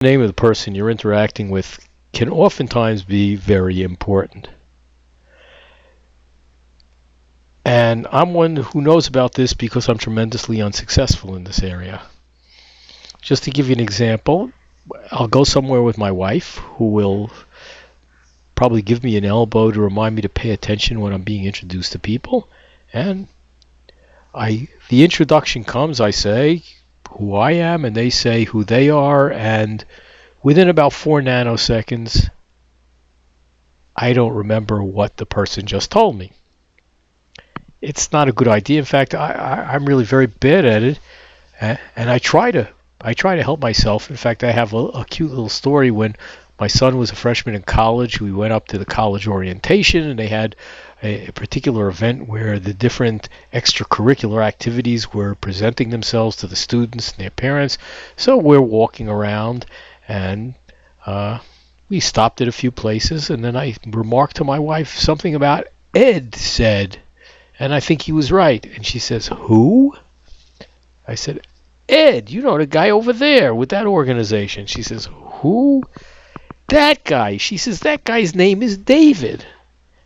The name of the person you're interacting with can oftentimes be very important. And I'm one who knows about this because I'm tremendously unsuccessful in this area. Just to give you an example, I'll go somewhere with my wife who will probably give me an elbow to remind me to pay attention when I'm being introduced to people. And the introduction comes, I say who I am, and they say who they are, and within about 4 nanoseconds, I don't remember what the person just told me. It's not a good idea. In fact, I'm really very bad at it, and I try to help myself. In fact, I have a cute little story. When my son was a freshman in college, we went up to the college orientation, and they had a particular event where the different extracurricular activities were presenting themselves to the students and their parents. So we're walking around, and we stopped at a few places, and then I remarked to my wife something about Ed said, and I think he was right. And she says, "Who?" I said, "Ed, the guy over there with that organization." She says, "Who?" "That guy." She says, "That guy's name is David."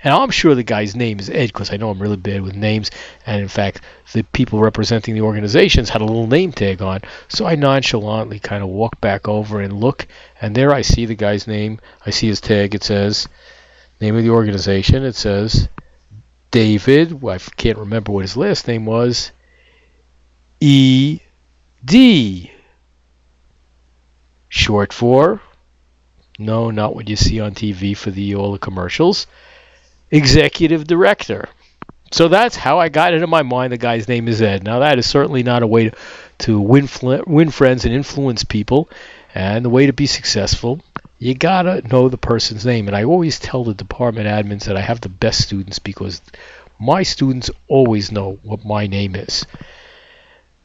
And I'm sure the guy's name is Ed because I know I'm really bad with names. And in fact, the people representing the organizations had a little name tag on. So I nonchalantly kind of walk back over and look. And there I see the guy's name. I see his tag. It says, name of the organization. It says, David. Well, I can't remember what his last name was. E.D. Short for, no, not what you see on TV for all the commercials, Executive Director. So that's how I got it in my mind the guy's name is Ed. Now that is certainly not a way to win friends and influence people. And the way to be successful, you gotta know the person's name. And I always tell the department admins that I have the best students because my students always know what my name is.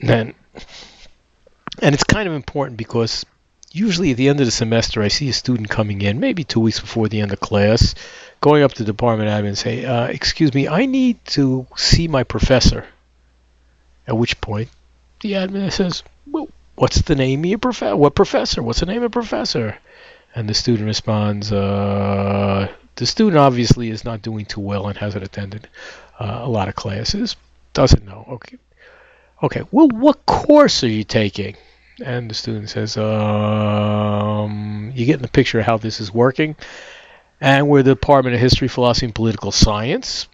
And it's kind of important because usually at the end of the semester I see a student coming in, maybe 2 weeks before the end of class, going up to the department admin and say, "Excuse me, I need to see my professor." At which point the admin says, "Well, what's the name of your professor? What professor? What's the name of professor?" And the student responds, the student obviously is not doing too well and hasn't attended a lot of classes, doesn't know. Okay, well, what course are you taking? And the student says, you get in the picture of how this is working. And we're the Department of History, Philosophy, and Political Science.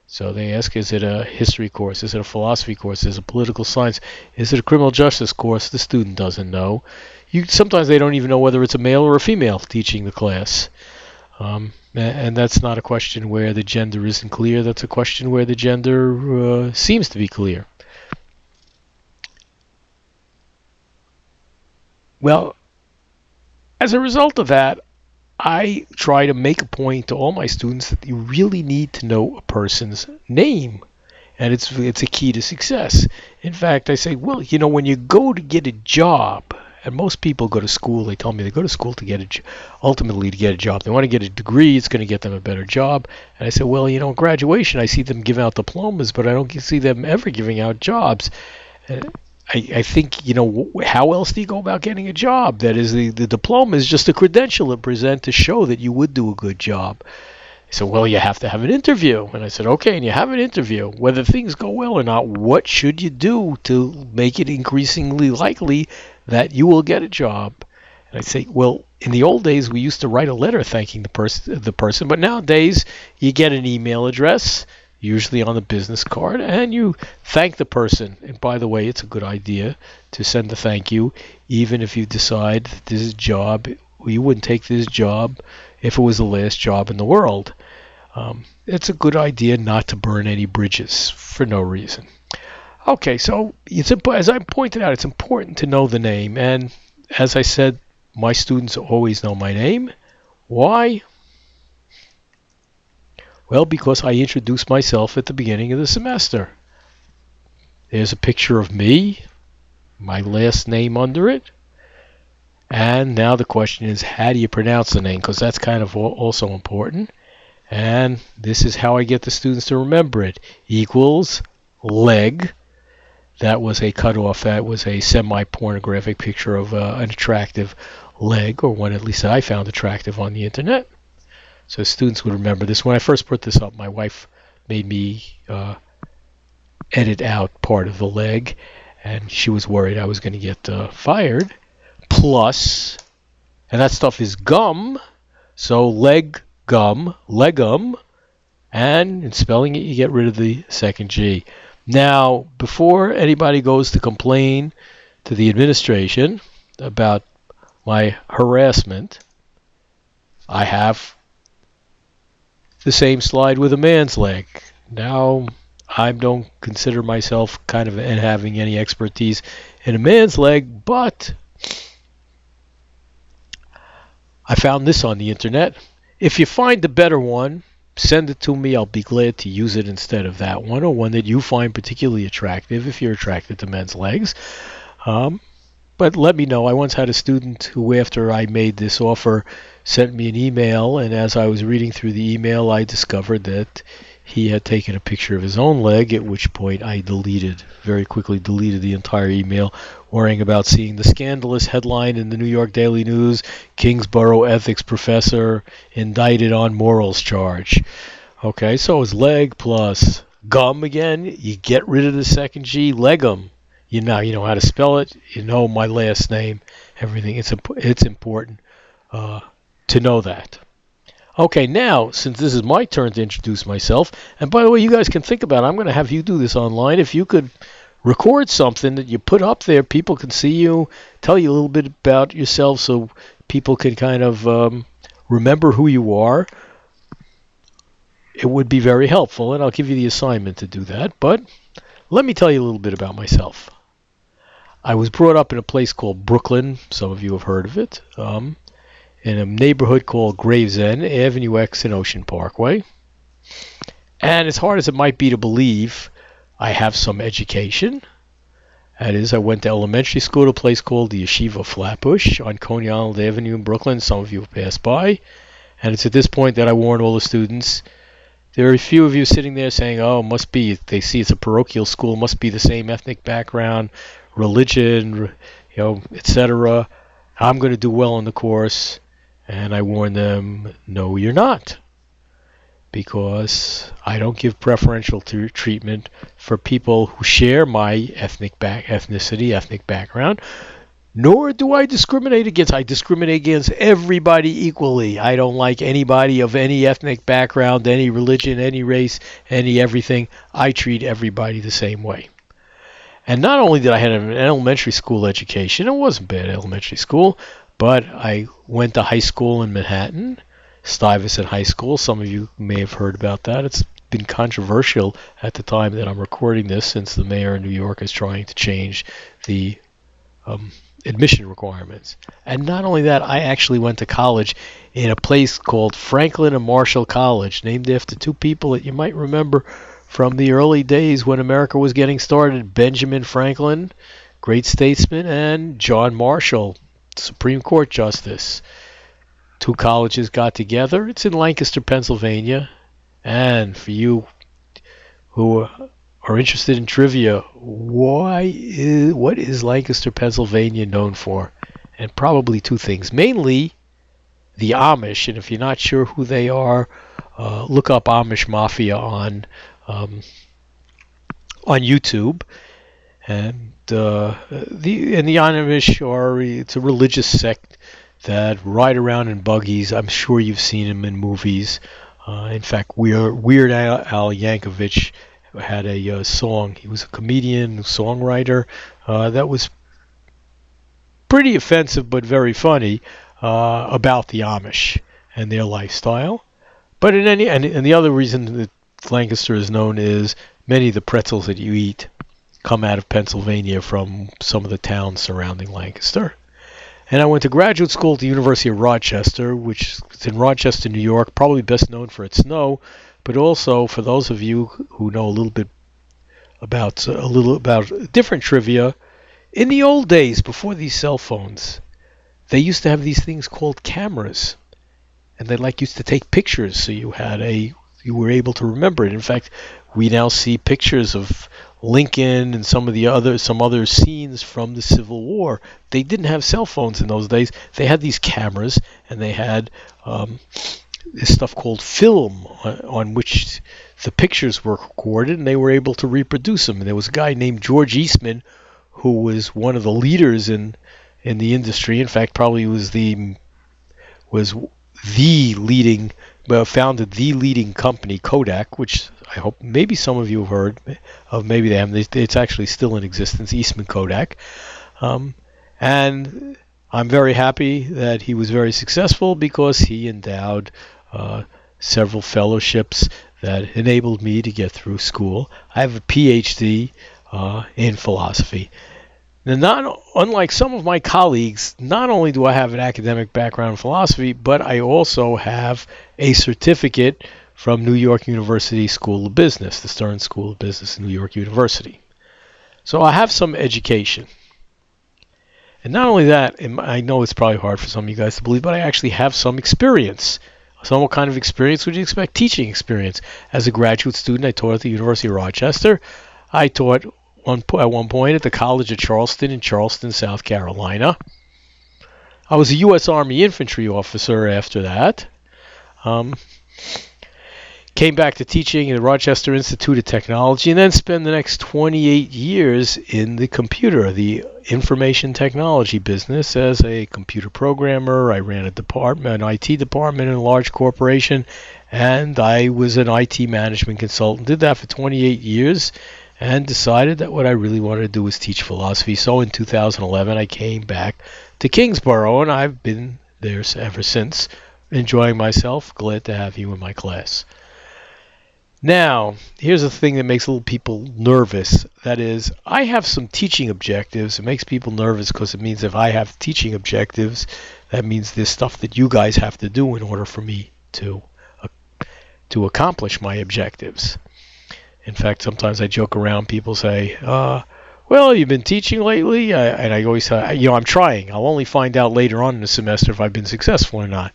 So they ask, is it a history course? Is it a philosophy course? Is it a political science? Is it a criminal justice course? The student doesn't know. Sometimes they don't even know whether it's a male or a female teaching the class. And that's not a question where the gender isn't clear. That's a question where the gender seems to be clear. Well, as a result of that, I try to make a point to all my students that you really need to know a person's name, and it's a key to success. In fact, I say, well, when you go to get a job, and most people go to school, they tell me they go to school to ultimately to get a job. They want to get a degree, it's going to get them a better job. And I say, well, in graduation, I see them give out diplomas, but I don't see them ever giving out jobs. I think, how else do you go about getting a job? That is, the diploma is just a credential to present to show that you would do a good job. I said, well, you have to have an interview. And I said, okay, and you have an interview. Whether things go well or not, what should you do to make it increasingly likely that you will get a job? And I say, well, in the old days, we used to write a letter thanking the person, but nowadays you get an email address, usually on a business card, and you thank the person. And by the way, it's a good idea to send a thank you, even if you decide that this is a job, you wouldn't take this job if it was the last job in the world. It's a good idea not to burn any bridges for no reason. Okay, so as I pointed out, it's important to know the name. And as I said, my students always know my name. Why? Well, because I introduced myself at the beginning of the semester. There's a picture of me, my last name under it. And now the question is, how do you pronounce the name? Because that's kind of also important. And this is how I get the students to remember it. Equals leg. That was a cutoff. That was a semi-pornographic picture of an attractive leg, or one at least that I found attractive on the internet. So students would remember this. When I first put this up, my wife made me edit out part of the leg, and she was worried I was going to get fired. Plus, and that stuff is gum, so legum, and in spelling it, you get rid of the second G. Now, before anybody goes to complain to the administration about my harassment, I have the same slide with a man's leg. Now, I don't consider myself kind of and having any expertise in a man's leg, but I found this on the internet. If you find a better one, send it to me. I'll be glad to use it instead of that one, or one that you find particularly attractive if you're attracted to men's legs. But let me know. I once had a student who, after I made this offer, sent me an email, and as I was reading through the email, I discovered that he had taken a picture of his own leg, at which point I very quickly deleted the entire email, worrying about seeing the scandalous headline in the New York Daily News, Kingsborough ethics professor indicted on morals charge. Okay, so it's leg plus gum again. You get rid of the second G, legum. You know how to spell it. You know my last name, everything. It's important to know that. Okay, now, since this is my turn to introduce myself, and by the way, you guys can think about it. I'm going to have you do this online. If you could record something that you put up there, people can see you, tell you a little bit about yourself so people can kind of remember who you are. It would be very helpful, and I'll give you the assignment to do that. But let me tell you a little bit about myself. I was brought up in a place called Brooklyn. Some of you have heard of it. In a neighborhood called Gravesend, Avenue X and Ocean Parkway. And as hard as it might be to believe, I have some education. That is, I went to elementary school at a place called the Yeshiva Flatbush on Coney Island Avenue in Brooklyn. Some of you have passed by. And it's at this point that I warn all the students. There are a few of you sitting there saying, oh, must be, they see it's a parochial school, must be the same ethnic background, religion, etc. I'm going to do well in the course. And I warn them, no, you're not. Because I don't give preferential treatment for people who share my ethnic background, nor do I discriminate against everybody equally. I don't like anybody of any ethnic background, any religion, any race, any everything. I treat everybody the same way. And not only did I have an elementary school education, it wasn't bad elementary school, but I went to high school in Manhattan, Stuyvesant High School. Some of you may have heard about that. It's been controversial at the time that I'm recording this, since the mayor of New York is trying to change the admission requirements. And not only that, I actually went to college in a place called Franklin and Marshall College, named after two people that you might remember from the early days when America was getting started. Benjamin Franklin, great statesman, and John Marshall, Supreme Court Justice. Two colleges got together. It's in Lancaster, Pennsylvania. And for you who are interested in trivia, what is Lancaster, Pennsylvania known for? And probably two things. Mainly the Amish, and if you're not sure who they are, look up Amish Mafia on YouTube. And the Amish it's a religious sect that ride around in buggies. I'm sure you've seen them in movies. In fact, Weird Al Yankovic had a song. He was a comedian, songwriter that was pretty offensive but very funny about the Amish and their lifestyle. But and the other reason that Lancaster is known is many of the pretzels that you eat come out of Pennsylvania from some of the towns surrounding Lancaster. And I went to graduate school at the University of Rochester, which is in Rochester, New York, probably best known for its snow, but also for those of you who know a little about different trivia. In the old days, before these cell phones, they used to have these things called cameras, and they used to take pictures, so you were able to remember it. In fact, we now see pictures of Lincoln and some other scenes from the Civil War. They didn't have cell phones in those days. They had these cameras, and they had this stuff called film on which the pictures were recorded, and they were able to reproduce them. And there was a guy named George Eastman who was one of the leaders in the industry. In fact, probably was the leading, founded the leading company, Kodak, which I hope maybe some of you have heard of. Maybe they haven't. It's actually still in existence, Eastman Kodak. And I'm very happy that he was very successful because he endowed several fellowships that enabled me to get through school. I have a PhD in philosophy. Now, unlike some of my colleagues, not only do I have an academic background in philosophy, but I also have a certificate from New York University School of Business, the Stern School of Business in New York University. So I have some education. And not only that, I know it's probably hard for some of you guys to believe, but I actually have some experience. So what kind of experience would you expect? Teaching experience. As a graduate student, I taught at the University of Rochester. I taught at one point at the College of Charleston in Charleston, South Carolina. I was a U.S. Army infantry officer after that. Came back to teaching at the Rochester Institute of Technology, and then spent the next 28 years in the information technology business as a computer programmer. I ran an IT department in a large corporation, and I was an IT management consultant. Did that for 28 years. And decided that what I really wanted to do was teach philosophy. So in 2011, I came back to Kingsborough, and I've been there ever since, enjoying myself. Glad to have you in my class. Now, here's the thing that makes little people nervous. That is, I have some teaching objectives. It makes people nervous because it means if I have teaching objectives, that means there's stuff that you guys have to do in order for me to accomplish my objectives. In fact, sometimes I joke around. People say, well, you've been teaching lately? And I always say, I'm trying. I'll only find out later on in the semester if I've been successful or not.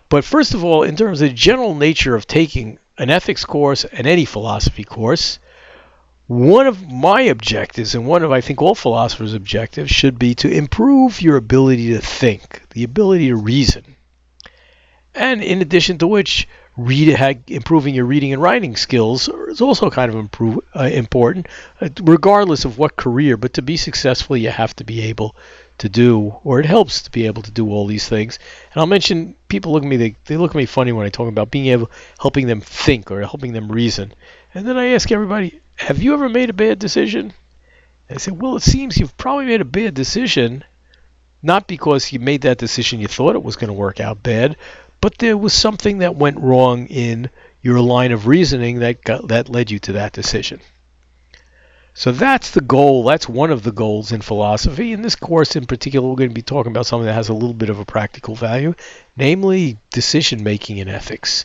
But first of all, in terms of the general nature of taking an ethics course and any philosophy course, one of my objectives, and one of, I think, all philosophers' objectives, should be to improve your ability to think, the ability to reason. And in addition to which, improving your reading and writing skills is also kind of important, regardless of what career. But to be successful, you have to be able to do, or it helps to be able to do all these things. And I'll mention, people look at me, they look at me funny when I talk about helping them think or helping them reason. And then I ask everybody, have you ever made a bad decision? And I say, well, it seems you've probably made a bad decision, not because you made that decision you thought it was going to work out bad, but there was something that went wrong in your line of reasoning that led you to that decision. So that's the goal. That's one of the goals in philosophy. In this course in particular, we're going to be talking about something that has a little bit of a practical value, namely decision-making in ethics.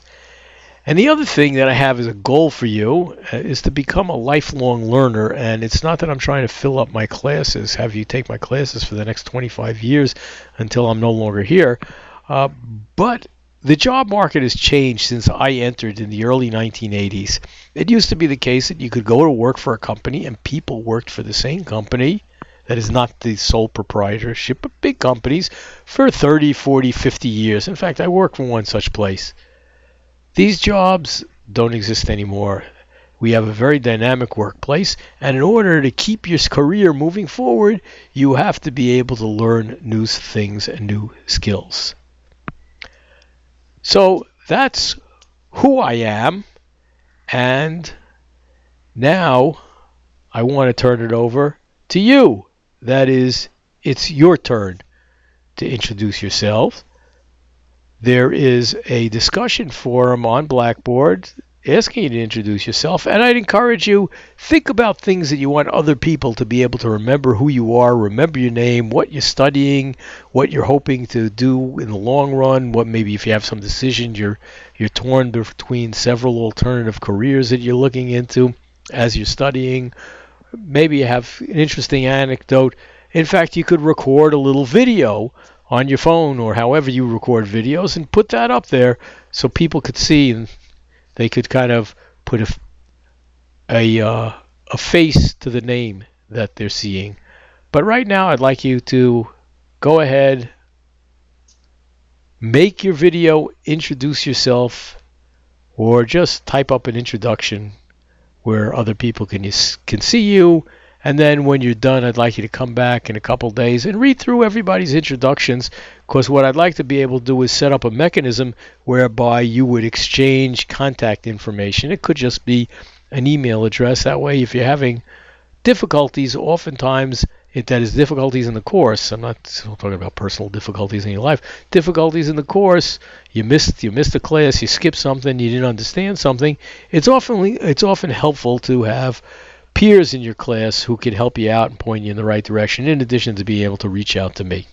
And the other thing that I have as a goal for you is to become a lifelong learner. And it's not that I'm trying to fill up my classes, have you take my classes for the next 25 years until I'm no longer here. But the job market has changed since I entered in the early 1980s. It used to be the case that you could go to work for a company and people worked for the same company, that is not the sole proprietorship, but big companies, for 30, 40, 50 years. In fact, I worked for one such place. These jobs don't exist anymore. We have a very dynamic workplace, and in order to keep your career moving forward, you have to be able to learn new things and new skills. So that's who I am, and now I want to turn it over to you. That is, it's your turn to introduce yourself. There is a discussion forum on Blackboard asking you to introduce yourself, and I'd encourage you, think about things that you want other people to be able to remember who you are, remember your name, what you're studying, what you're hoping to do in the long run, what maybe if you have some decisions, you're torn between several alternative careers that you're looking into as you're studying. Maybe you have an interesting anecdote. In fact, you could record a little video on your phone or however you record videos and put that up there so people could see, and they could kind of put a a face to the name that they're seeing. But right now, I'd like you to go ahead, make your video, introduce yourself, or just type up an introduction where other people can see you. And then when you're done, I'd like you to come back in a couple days and read through everybody's introductions, because what I'd like to be able to do is set up a mechanism whereby you would exchange contact information. It could just be an email address. That way, if you're having difficulties, oftentimes that is difficulties in the course. I'm not talking about personal difficulties in your life. Difficulties in the course. You missed a class. You skipped something. You didn't understand something. It's often helpful to have peers in your class who can help you out and point you in the right direction, in addition to being able to reach out to me.